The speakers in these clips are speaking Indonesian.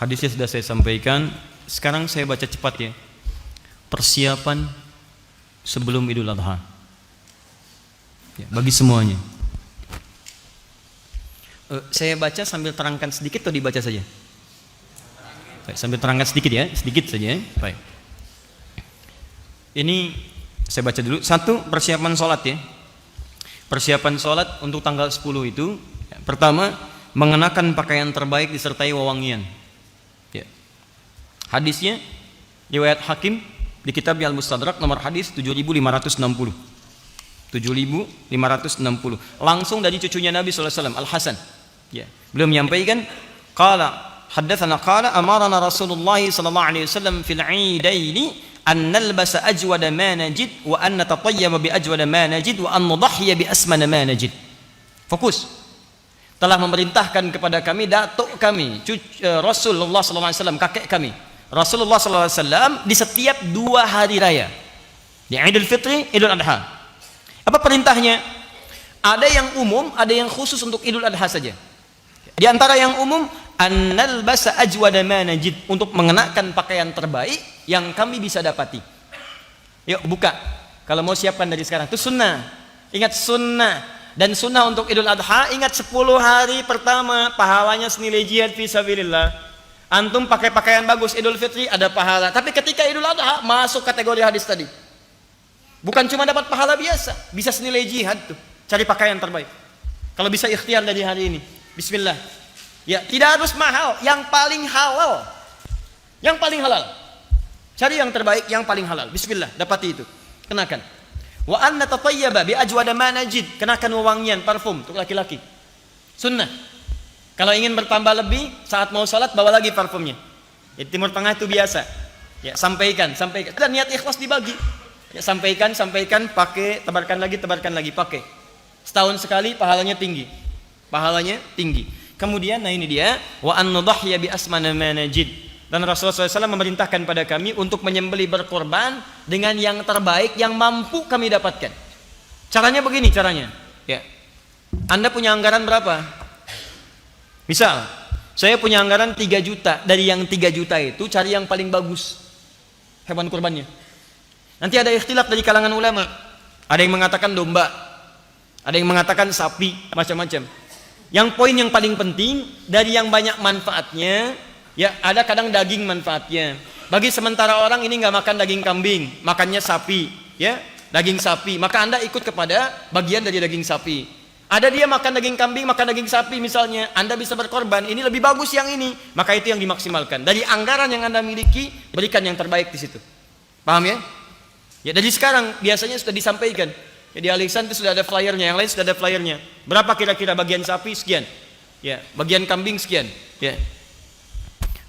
hadisnya sudah saya sampaikan. Sekarang saya baca cepat ya. Persiapan sebelum Idul Adha ya, bagi semuanya. Saya baca sambil terangkan sedikit atau dibaca saja? Baik, sambil terangkan sedikit ya, sedikit saja. Baik. Ini saya baca dulu. Satu, persiapan sholat ya. Persiapan sholat untuk tanggal 10 itu ya, pertama, mengenakan pakaian terbaik disertai wewangian ya. Hadisnya riwayat Hakim di kitab Al-Mustadrak nomor hadis 7560. 7560 langsung dari cucunya Nabi SAW, Al-Hasan ya. Beliau menyampaikan qala haddatsana qala amarana Rasulullah sallallahu alaihi wasallam fil 'idaini an nalbasa ajwada ma najid wa an natatayyaba bi ajwada ma najid wa an nudhhiya bi asmana ma najid. Fokus. Telah memerintahkan kepada kami datuk kami Rasulullah sallallahu alaihi wasallam, kakek kami Rasulullah sallallahu alaihi wasallam di setiap 2 hari raya, di Idul Fitri, Idul Adha. Apa perintahnya? Ada yang umum, ada yang khusus untuk Idul Adha saja. Di antara yang umum, annal basa ajwada ma najid, untuk mengenakan pakaian terbaik yang kami bisa dapati. Yuk buka. Kalau mau siapkan dari sekarang. Itu sunnah. Ingat sunnah. Dan sunnah untuk Idul Adha, ingat 10 hari pertama pahalanya senilai jihad fi sabilillah. Antum pakai pakaian bagus Idul Fitri ada pahala. Tapi ketika Idul Adha masuk kategori hadis tadi. Bukan cuma dapat pahala biasa, bisa senilai jihad tuh. Cari pakaian terbaik. Kalau bisa ikhtiar dari hari ini. Bismillah. Ya, tidak harus mahal, yang paling halal. Yang paling halal. Cari yang terbaik, yang paling halal. Bismillah, dapati itu. Kenakan. Wa anna tatayyaba bi ajwada ma najid. Kenakan wewangian, parfum untuk laki-laki. Sunnah. Kalau ingin bertambah lebih, saat mau salat bawa lagi parfumnya. Di Timur Tengah itu biasa. Ya, sampaikan. Dan niat ikhlas dibagi. Ya, sampaikan, pakai, tebarkan lagi, pakai. Setahun sekali pahalanya tinggi. Kemudian, nah ini dia, wa an nudhhiya bi asmana ma najid. Dan Rasulullah SAW memerintahkan pada kami untuk menyembelih berkorban dengan yang terbaik yang mampu kami dapatkan. Caranya begini, ya. Anda punya anggaran berapa? Misal, saya punya anggaran 3 juta. Dari yang 3 juta itu cari yang paling bagus hewan kurbannya. Nanti ada ikhtilaf dari kalangan ulama. Ada yang mengatakan domba, ada yang mengatakan sapi, macam-macam. Yang poin yang paling penting dari yang banyak manfaatnya, ya ada kadang daging manfaatnya. Bagi sementara orang ini nggak makan daging kambing, makannya sapi, ya daging sapi. Maka Anda ikut kepada bagian dari daging sapi. Ada dia makan daging kambing, makan daging sapi misalnya, Anda bisa berkorban. Ini lebih bagus yang ini, maka itu yang dimaksimalkan. Dari anggaran yang Anda miliki, berikan yang terbaik di situ. Paham ya? Ya dari sekarang biasanya sudah disampaikan. Ya, di Al-Ihsan itu sudah ada flyernya, yang lain sudah ada flyernya. Berapa kira-kira bagian sapi sekian? Ya, bagian kambing sekian. Ya.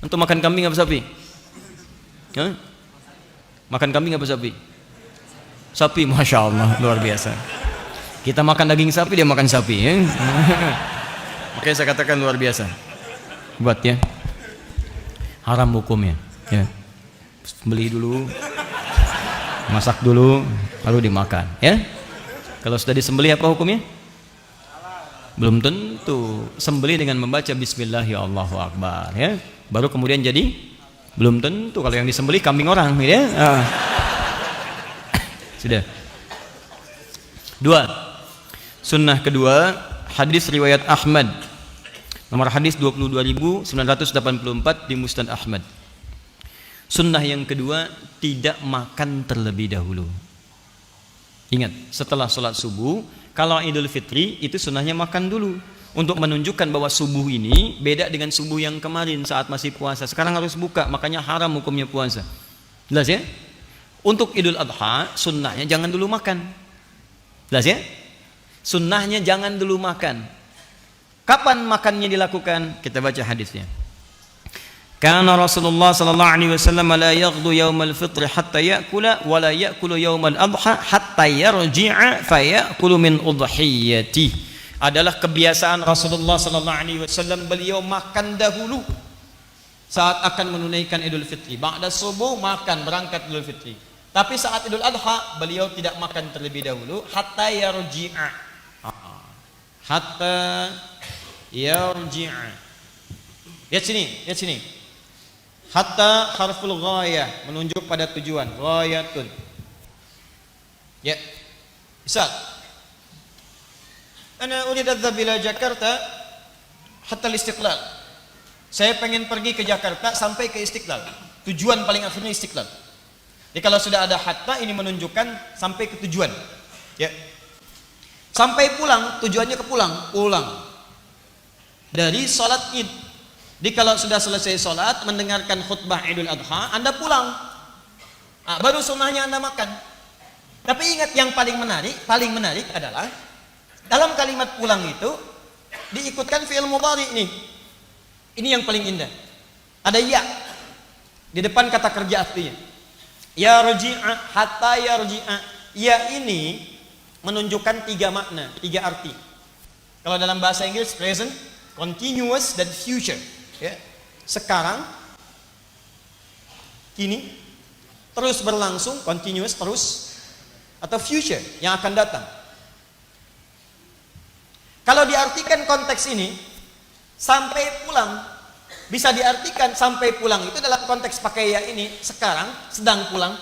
Untuk makan kambing apa sapi? Hah? Makan kambing apa sapi? Sapi, masya Allah, luar biasa. Kita makan daging sapi, dia makan sapi. Ya? Makanya saya katakan luar biasa. Buat ya. Haram hukumnya. Ya. Beli dulu. Masak dulu lalu dimakan ya. Kalau sudah disembelih apa hukumnya? Belum tentu. Sembelih dengan membaca bismillah ya Allahu akbar ya. Baru kemudian jadi belum tentu kalau yang disembelih kambing orang ya. Sudah. 2. Sunnah kedua, hadis riwayat Ahmad. Nomor hadis 22.984 di Musnad Ahmad. Sunnah yang kedua, tidak makan terlebih dahulu. Ingat, setelah sholat subuh, kalau Idul Fitri itu sunnahnya makan dulu. Untuk menunjukkan bahwa subuh ini beda dengan subuh yang kemarin saat masih puasa. Sekarang harus buka, makanya haram hukumnya puasa. Jelas ya? Untuk Idul Adha, sunnahnya jangan dulu makan. Jelas ya? Sunnahnya jangan dulu makan. Kapan makannya dilakukan? Kita baca hadisnya. Kana Rasulullah sallallahu alaihi wasallam la yaghdu yaumal fitr hatta ya'kula wa la ya'kulu yaumal adha hatta yarji'a fa ya'kulu min udhiyati. Adalah kebiasaan Rasulullah sallallahu alaihi wasallam, beliau makan dahulu saat akan menunaikan Idul Fitri. Ba'da subuh makan, berangkat Idul Fitri. Tapi saat Idul Adha beliau tidak makan terlebih dahulu hatta yarji'a. Hatta yarji'a. Lihat sini. Hatta harful ghayah, menunjuk pada tujuan. Ghayatun. Ya. Misal, ana urid adhhab ila Jakarta hatta al-Istiqlal. Saya pengen pergi ke Jakarta sampai ke Istiqlal. Tujuan paling akhirnya Istiqlal. Jadi kalau sudah ada hatta, ini menunjukkan sampai ke tujuan. Ya. Sampai pulang, tujuannya ke pulang. Dari sholat Id. Jadi kalau sudah selesai sholat, mendengarkan khutbah Idul Adha, Anda pulang. Nah, baru sunnahnya Anda makan. Tapi ingat yang paling menarik adalah dalam kalimat pulang itu diikutkan fi'il mudhari nih. Ini yang paling indah. Ada ya di depan kata kerja artinya. Ya rji'a, hatta yarji'a. Ya ini menunjukkan 3 makna, 3 arti. Kalau dalam bahasa Inggris present, continuous, dan future. Ya. Sekarang, kini, terus berlangsung, continuous, terus, atau future yang akan datang. Kalau diartikan konteks ini, sampai pulang, bisa diartikan sampai pulang itu dalam konteks pakai ya ini, sekarang sedang pulang.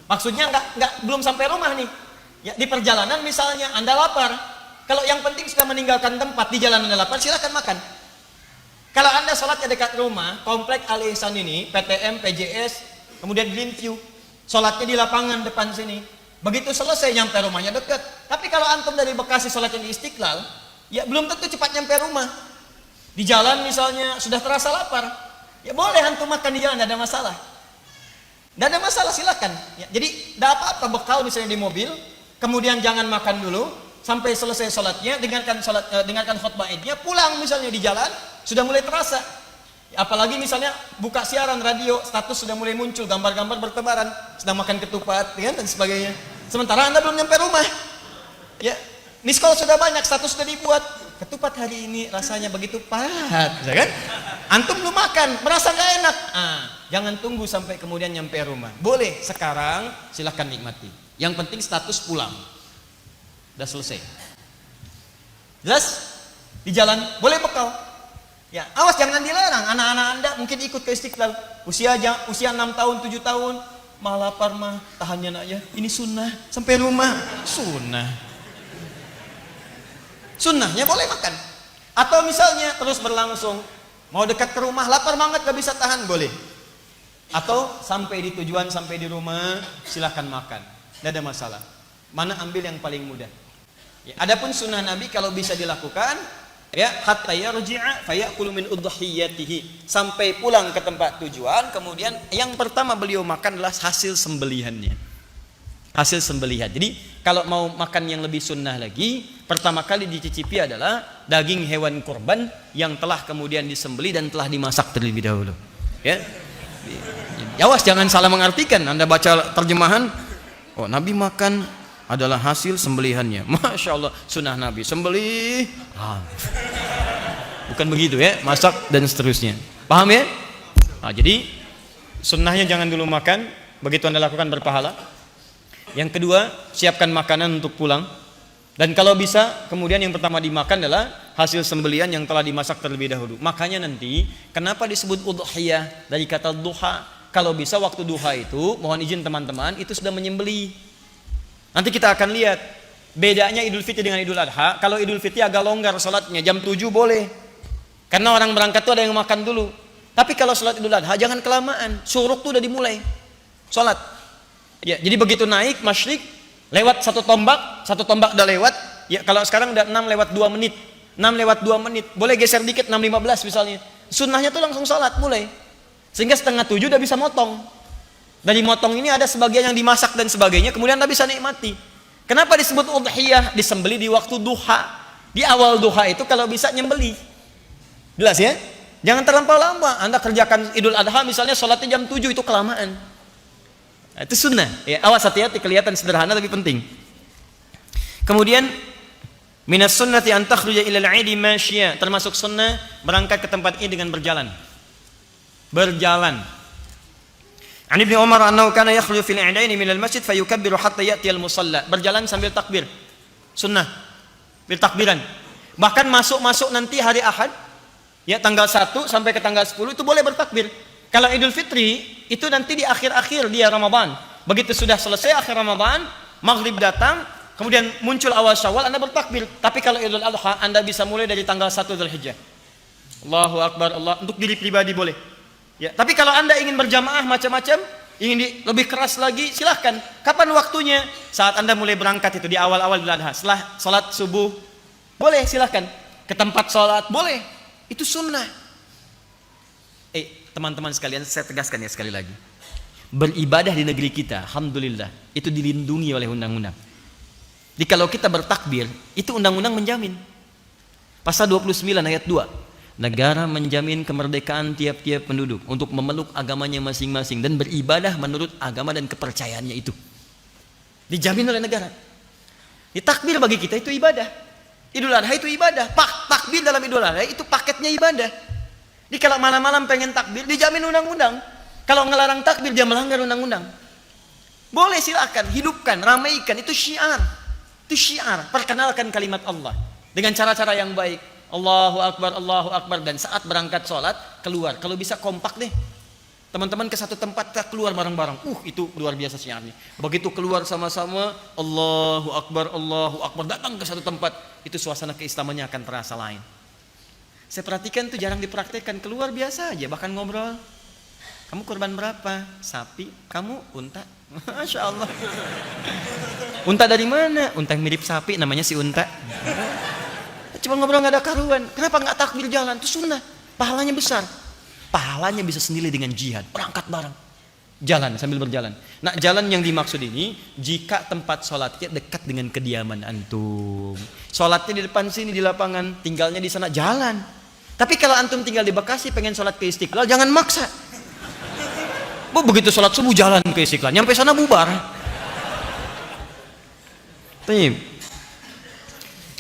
Maksudnya belum sampai rumah nih. Ya, di perjalanan misalnya Anda lapar. Kalau yang penting sudah meninggalkan tempat, di jalan Anda lapar, silakan makan. Kalau Anda sholatnya dekat rumah, komplek Al Ihsan ini, PTM, PJS, kemudian Greenview, sholatnya di lapangan depan sini. Begitu selesai nyampe rumahnya dekat. Tapi kalau antum dari Bekasi sholatnya di Istiqlal, ya belum tentu cepat nyampe rumah. Di jalan misalnya sudah terasa lapar, ya boleh antum makan di jalan, tidak ada masalah. Tidak ada masalah, silakan. Ya, jadi tidak apa-apa bekal misalnya di mobil, kemudian jangan makan dulu sampai selesai sholatnya, dengarkan khutbah idnya, pulang misalnya di jalan sudah mulai terasa. Ya, apalagi misalnya buka siaran radio, status sudah mulai muncul, gambar-gambar bertebaran, sedang makan ketupat, ya, dan sebagainya. Sementara Anda belum nyampe rumah. Ya, miss call sudah banyak, status sudah dibuat. Ketupat hari ini rasanya begitu pahat, ya kan? Antum belum makan, merasa nggak enak. Jangan tunggu sampai kemudian nyampe rumah. Boleh sekarang, silahkan nikmati. Yang penting status pulang. Udah selesai. Jelas? Di jalan boleh bekal. Ya, awas jangan dilarang. Anak-anak Anda mungkin ikut ke Istiqlal. Usia 6 tahun, 7 tahun, mah lapar mah, tahannya nak ya. Ini sunnah sampai rumah. Sunnahnya boleh makan. Atau misalnya terus berlangsung, mau dekat ke rumah, lapar banget gak bisa tahan, boleh. Atau sampai di tujuan, sampai di rumah, silahkan makan, tidak ada masalah. Mana ambil yang paling mudah. Ya, adapun sunnah Nabi kalau bisa dilakukan, ya hatta yarji'a fayakulu min udhiyatihi, sampai pulang ke tempat tujuan, kemudian yang pertama beliau makan adalah hasil sembelihannya. Hasil sembelihan. Jadi kalau mau makan yang lebih sunnah lagi, pertama kali dicicipi adalah daging hewan kurban yang telah kemudian disembelih dan telah dimasak terlebih dahulu. Ya, awas jangan salah mengartikan. Anda baca terjemahan, oh Nabi makan adalah hasil sembelihannya. Masya Allah, sunnah Nabi sembelih. Bukan begitu ya, masak dan seterusnya. Paham ya? Jadi sunnahnya jangan dulu makan, begitu Anda lakukan berpahala. Yang kedua, siapkan makanan untuk pulang. Dan kalau bisa, kemudian yang pertama dimakan adalah hasil sembelihan yang telah dimasak terlebih dahulu. Makanya nanti, kenapa disebut udhiyah dari kata duha? Kalau bisa waktu duha itu, mohon izin teman-teman, itu sudah menyembelih. Nanti kita akan lihat bedanya Idul Fitri dengan Idul Adha. Kalau Idul Fitri agak longgar sholatnya, jam 7 boleh. Karena orang berangkat itu ada yang makan dulu. Tapi kalau sholat Idul Adha jangan kelamaan. Syuruk tuh udah dimulai sholat. Ya, jadi begitu naik masyrik, lewat satu tombak udah lewat. Ya, kalau sekarang udah 6 lewat 2 menit. 6 lewat 2 menit. Boleh geser dikit 6.15 misalnya. Sunnahnya tuh langsung sholat mulai. Sehingga setengah 7 udah bisa motong. Dari motong ini ada sebagian yang dimasak dan sebagainya, kemudian Anda bisa nikmati. Kenapa disebut udhiyah? Disembeli di waktu duha. Di awal duha itu kalau bisa nyembeli. Jelas ya? Jangan terlampau lama. Anda kerjakan Idul Adha misalnya sholatnya jam 7, itu kelamaan. Itu sunnah. Ya, awas hati-hati, kelihatan sederhana tapi penting. Kemudian minas sunnati an takhruja ila al-'idi masyiya, termasuk sunnah berangkat ke tempat ini dengan berjalan. Berjalan. An Ibnu Umar annahu kana yakhruju fil 'idaini min al-masjid fayukabbiru hatta ya'ti al-musalla. Berjalan sambil takbir. Sunnah. Bil takbiran. Bahkan masuk nanti hari Ahad, ya tanggal 1 sampai ke tanggal 10 itu boleh bertakbir. Kalau Idul Fitri itu nanti di akhir-akhir dia Ramadan. Begitu sudah selesai akhir Ramadan, maghrib datang, kemudian muncul awal Syawal, Anda bertakbir. Tapi kalau Idul Adha, Anda bisa mulai dari tanggal 1 Dzulhijjah. Allahu Akbar, Allah, untuk diri pribadi boleh. Ya, tapi kalau Anda ingin berjamaah macam-macam, ingin lebih keras lagi, silahkan. Kapan waktunya? Saat Anda mulai berangkat itu di awal-awal Idul Adha, setelah salat subuh, boleh silahkan. Ke tempat salat, boleh. Itu sunnah. Teman-teman sekalian, saya tegaskan ya sekali lagi. Beribadah di negeri kita, alhamdulillah, itu dilindungi oleh undang-undang. Jadi kalau kita bertakbir, itu undang-undang menjamin. Pasal 29 ayat 2. Negara menjamin kemerdekaan tiap-tiap penduduk untuk memeluk agamanya masing-masing dan beribadah menurut agama dan kepercayaannya itu. Dijamin oleh negara. Di takbir bagi kita itu ibadah. Idul Adha itu ibadah. Takbir dalam Idul Adha itu paketnya ibadah. Jadi kalau malam-malam pengen takbir, dijamin undang-undang. Kalau ngelarang takbir, dia melanggar undang-undang. Boleh, silakan, hidupkan, ramaikan. Itu syiar. Itu syiar. Perkenalkan kalimat Allah dengan cara-cara yang baik. Allahu Akbar, Allahu Akbar. Dan saat berangkat sholat, keluar. Kalau bisa kompak deh. Teman-teman ke satu tempat, kita keluar bareng-bareng. Itu luar biasa syiarnya. Begitu keluar sama-sama, Allahu Akbar, Allahu Akbar. Datang ke satu tempat, itu suasana keislamannya akan terasa lain. Saya perhatikan tuh jarang dipraktekkan, keluar biasa aja, bahkan ngobrol. Kamu kurban berapa? Sapi. Kamu unta? Masya Allah. Unta dari mana? Unta yang mirip sapi, namanya si unta. Cuma ngobrol nggak ada karuan. Kenapa nggak takbir jalan? Itu sunnah. Pahalanya besar. Pahalanya bisa senilai dengan jihad. Berangkat bareng. Jalan sambil berjalan. Nah, jalan yang dimaksud ini jika tempat sholatnya dekat dengan kediaman antum. Sholatnya di depan sini di lapangan, tinggalnya di sana, jalan. Tapi kalau antum tinggal di Bekasi pengen sholat ke Istiqlal, jangan maksa. Begitu sholat subuh jalan ke Istiqlal, nyampe sana bubar. Baik.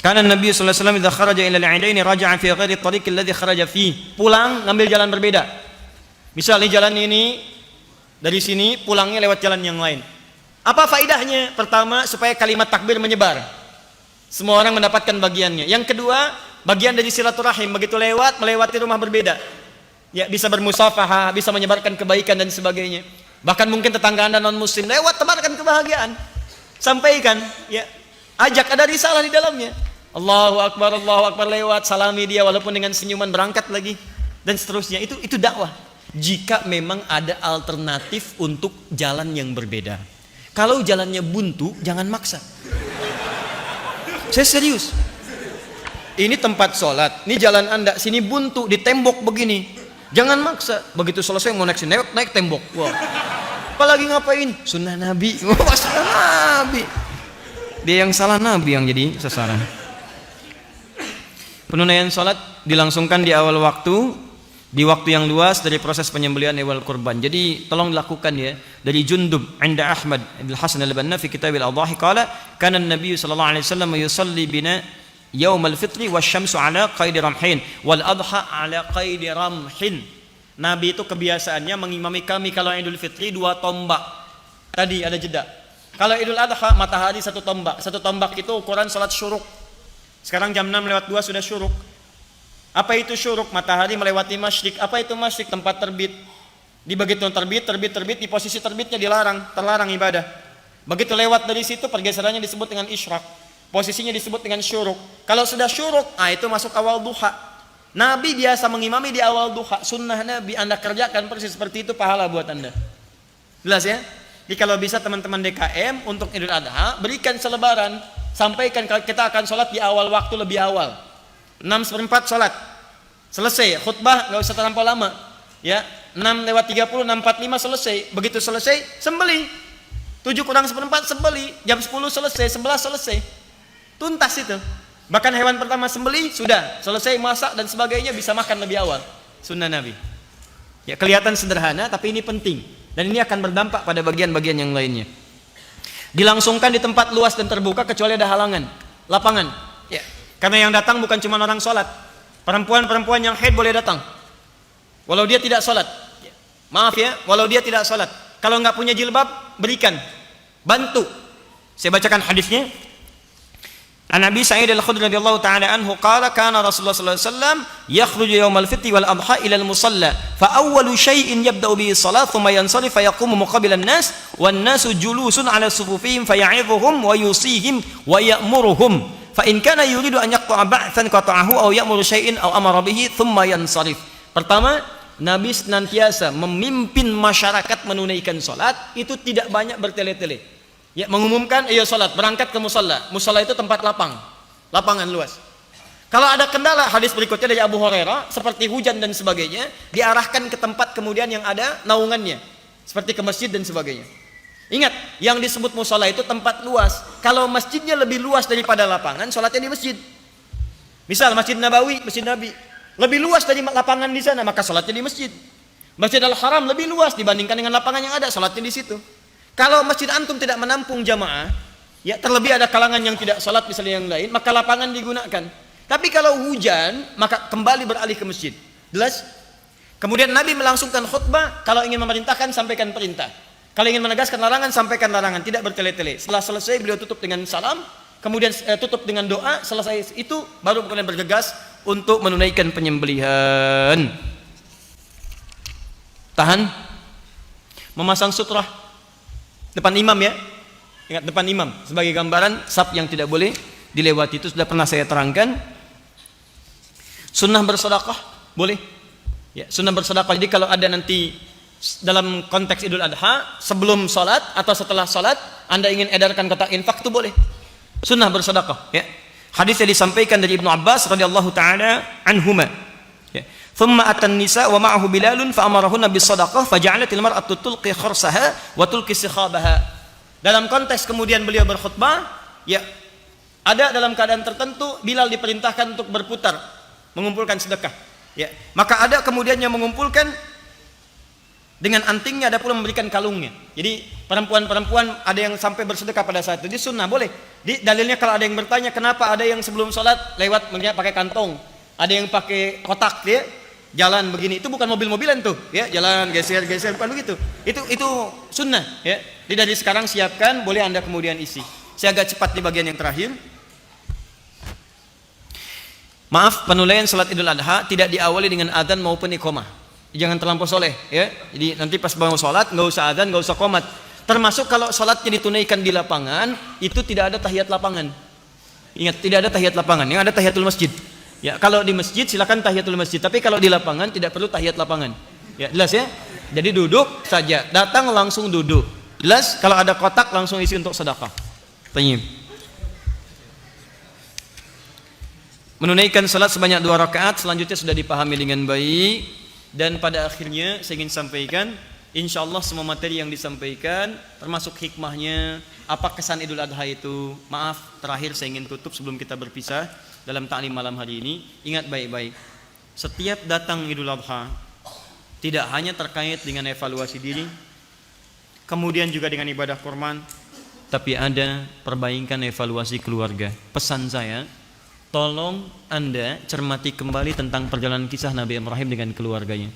Karena Nabi sallallahu alaihi wasallam idza kharaja ila al-'idain raja'a fi ghairi at-tariq alladhi kharaja fi. Pulang ngambil jalan berbeda. Misalnya jalan ini dari sini, pulangnya lewat jalan yang lain. Apa faedahnya? Pertama, supaya kalimat takbir menyebar. Semua orang mendapatkan bagiannya. Yang kedua, bagian dari silaturahim. Begitu lewat, melewati rumah berbeda. Ya, bisa bermusafahah, bisa menyebarkan kebaikan dan sebagainya. Bahkan mungkin tetangga Anda non-muslim, lewat tebarkan kebahagiaan. Sampaikan, ya. Ajak, ada risalah di dalamnya. Allahu Akbar lewat, salami dia walaupun dengan senyuman, berangkat lagi dan seterusnya. Itu dakwah. Jika memang ada alternatif untuk jalan yang berbeda. Kalau jalannya buntu, jangan maksa. Saya serius. Ini tempat sholat, ini jalan Anda, sini buntu, di tembok begini. Jangan maksa. Begitu selesai mau naik tembok. Wah. Apalagi ngapain? Sunnah Nabi. Wah, sunnah Nabi. Dia yang salah, Nabi yang jadi sasaran. Penunaian sholat dilangsungkan di awal waktu, di waktu yang luas dari proses penyembelihan hewan kurban. Jadi tolong dilakukan ya. Dari Jundub inda Ahmad Ibn Hasan al-Banna fi kitab al-Adhahi qala kana an-nabiy sallallahu alaihi wasallam yusalli bina yaum al-fitri wasyamsu ala qaidi ramhin wal adha ala qaidi ramhin. Nabi itu kebiasaannya mengimami kami kalau Idul Fitri 2 tombak. Tadi ada jeda. Kalau Idul Adha matahari 1 tombak. 1 tombak itu ukuran salat syuruk. Sekarang jam 6:02 sudah syuruk. Apa itu syuruk? Matahari melewati masyrik. Apa itu masyrik? Tempat terbit. Di begitu terbit, di posisi terbitnya terlarang ibadah. Begitu lewat dari situ, pergeserannya disebut dengan isyraq. Posisinya disebut dengan syuruk. Kalau sudah syuruk, itu masuk awal duha. Nabi biasa mengimami di awal duha. Sunnah Nabi, Anda kerjakan persis seperti itu, pahala buat Anda. Jelas ya? Jadi kalau bisa teman-teman DKM untuk Idul Adha, berikan selebaran. Sampaikan kita akan sholat di awal waktu lebih awal. 6:04 sholat selesai, khutbah nggak usah terlampau lama ya, 6:30, 6:45 selesai. Begitu selesai sembelih, 7:04 sembelih, jam 10 selesai, 11 selesai, tuntas itu. Bahkan hewan pertama sembelih sudah selesai, masak dan sebagainya, bisa makan lebih awal. Sunnah Nabi ya. Kelihatan sederhana tapi ini penting dan ini akan berdampak pada bagian-bagian yang lainnya. Dilangsungkan di tempat luas dan terbuka kecuali ada halangan, lapangan ya. Karena yang datang bukan cuma orang sholat. Perempuan-perempuan yang haid boleh datang walau dia tidak sholat. Maaf ya, walau dia tidak sholat. Kalau nggak punya jilbab, berikan, bantu. Saya bacakan hadisnya. An Abi Sa'id Al-Khudri radhiyallahu ta'ala anhu qala kana Rasulullah sallallahu alaihi wasallam yakhruju yawmal fitri wal adha ila al-musalla fa awwalu shay'in yabda'u bihi salat thumma yansarif fa yaqumu muqabila an-nas wan nasu julusun ala sufufihim fa ya'idhuhum wa yusihim wa ya'muruhum fa in kana yuridu an yaqta'a ba'than qata'ahu aw ya'muru shay'in aw amara bihi thumma yansarif. Pertama, Nabi senantiasa memimpin masyarakat menunaikan salat, itu tidak banyak bertele-tele. Ya, mengumumkan iya salat, berangkat ke musalla. Musalla itu tempat lapangan luas. Kalau ada kendala, hadis berikutnya dari Abu Hurairah seperti hujan dan sebagainya, diarahkan ke tempat kemudian yang ada naungannya, seperti ke masjid dan sebagainya. Ingat, yang disebut musalla itu tempat luas. Kalau masjidnya lebih luas daripada lapangan, salatnya di masjid. Misal Masjid Nabawi, Masjid Nabi, lebih luas dari lapangan di sana, maka salatnya di masjid. Masjid Al-Haram lebih luas dibandingkan dengan lapangan yang ada, salatnya di situ. Kalau masjid antum tidak menampung jamaah, ya terlebih ada kalangan yang tidak salat misalnya yang lain, maka lapangan digunakan. Tapi kalau hujan, maka kembali beralih ke masjid. Jelas? Kemudian Nabi melangsungkan khutbah, kalau ingin memerintahkan sampaikan perintah. Kalau ingin menegaskan larangan, sampaikan larangan, tidak bertele-tele. Setelah selesai beliau tutup dengan salam, kemudian tutup dengan doa, selesai itu baru kemudian bergegas untuk menunaikan penyembelihan. Tahan. Memasang sutrah depan imam ya. Ingat, depan imam sebagai gambaran saf yang tidak boleh dilewati, itu sudah pernah saya terangkan. Sunnah bersedekah boleh. Ya, sunnah bersedekah. Jadi kalau ada nanti dalam konteks Idul Adha sebelum salat atau setelah salat Anda ingin edarkan kotak infak, itu boleh. Sunnah bersedekah ya. Hadis yang disampaikan dari Ibnu Abbas radhiyallahu taala anhuma. Ya. Thumma atan nisa wa ma'ahu Bilalun fa amarahunna bis sadaqah fa ja'alatil mar'atu tulqi kharsaha wa tulqi sikhabaha. Dalam konteks kemudian beliau berkhutbah, ya ada dalam keadaan tertentu Bilal diperintahkan untuk berputar mengumpulkan sedekah. Ya, maka ada kemudian yang mengumpulkan dengan antingnya, ada pula memberikan kalungnya. Jadi perempuan-perempuan ada yang sampai bersedekah pada saat itu. Jadi sunnah boleh. Dalilnya kalau ada yang bertanya kenapa ada yang sebelum sholat lewat pakai kantong, ada yang pakai kotak ya, jalan begini, itu bukan mobil-mobilan tuh ya, jalan geser-geser, bukan begitu. Itu sunnah ya. Jadi dari sekarang siapkan, boleh Anda kemudian isi. Saya agak cepat di bagian yang terakhir. Maaf, penulaian salat Idul Adha tidak diawali dengan adzan maupun iqamah. Jangan terlampau soleh ya. Jadi nanti pas bangun salat nggak usah adzan, nggak usah qomat. Termasuk kalau salatnya ditunaikan di lapangan, itu tidak ada tahiyat lapangan. Ingat, tidak ada tahiyat lapangan, yang ada tahiyatul masjid. Ya, kalau di masjid silakan tahiyatul masjid, tapi kalau di lapangan tidak perlu tahiyat lapangan. Ya, jelas ya? Jadi duduk saja, datang langsung duduk. Jelas? Kalau ada kotak langsung isi untuk sedekah. Tayyib. Menunaikan salat sebanyak 2 rakaat selanjutnya sudah dipahami dengan baik, dan pada akhirnya saya ingin sampaikan, insyaallah semua materi yang disampaikan termasuk hikmahnya, apa kesan Idul Adha itu. Maaf, terakhir saya ingin tutup sebelum kita berpisah dalam ta'lim malam hari ini. Ingat baik-baik, setiap datang Idul Adha tidak hanya terkait dengan evaluasi diri, kemudian juga dengan ibadah kurban, tapi ada perbaikan evaluasi keluarga. Pesan saya, tolong Anda cermati kembali tentang perjalanan kisah Nabi Ibrahim dengan keluarganya.